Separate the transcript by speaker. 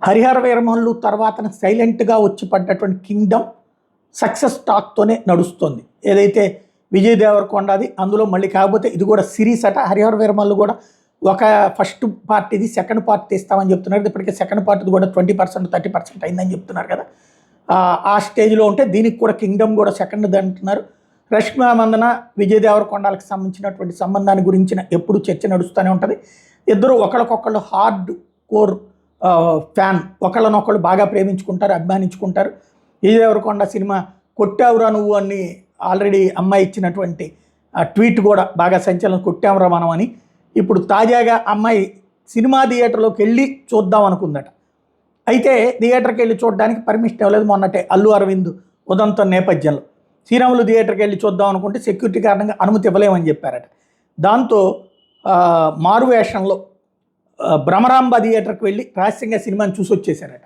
Speaker 1: హరిహర వీరమల్లు తర్వాత సైలెంట్గా వచ్చి పడ్డటువంటి కింగ్డమ్ సక్సెస్ టాక్తోనే నడుస్తుంది. ఏదైతే విజయ్ దేవరకొండది అందులో మళ్ళీ కాకపోతే ఇది కూడా సిరీస్ అట. హరిహర వీరమల్లు కూడా ఒక ఫస్ట్ పార్టీది సెకండ్ పార్ట్ తీస్తామని చెప్తున్నారు. ఇప్పటికే సెకండ్ పార్ట్ది కూడా 20% 30% అయిందని చెప్తున్నారు కదా. ఆ స్టేజ్లో ఉంటే దీనికి కూడా కింగ్డమ్ కూడా సెకండ్ అంటున్నారు. రష్మిక మందన విజయ్ దేవరకొండలకు సంబంధించినటువంటి సంబంధాన్ని గురించిన ఎప్పుడు చర్చ నడుస్తూనే ఉంటుంది. ఇద్దరు ఒకళ్ళకొకళ్ళు హార్డ్ కోర్ ఫ్యాన్, ఒకళ్ళనొకళ్ళు బాగా ప్రేమించుకుంటారు, అభిమానించుకుంటారు. విజయ్ దేవరకొండ సినిమా కొట్టావురా నువ్వు అని ఆల్రెడీ అమ్మాయి ఇచ్చినటువంటి ట్వీట్ కూడా బాగా సంచలనం, కొట్టావురా మనం అని. ఇప్పుడు తాజాగా అమ్మాయి సినిమా థియేటర్లోకి వెళ్ళి చూద్దాం అనుకుందట. అయితే థియేటర్కి వెళ్ళి చూడడానికి పర్మిషన్ ఇవ్వలేదు. మొన్నటే అల్లు అరవింద్ ఉదంతం నేపథ్యంలో శ్రీరాములు థియేటర్కి వెళ్ళి చూద్దాం అనుకుంటే సెక్యూరిటీ కారణంగా అనుమతి ఇవ్వలేమని చెప్పారట. దాంతో మారువేషంలో భ్రమరాంబ థియేటర్కి వెళ్ళి రహస్యంగా సినిమాని చూసి వచ్చేసారట.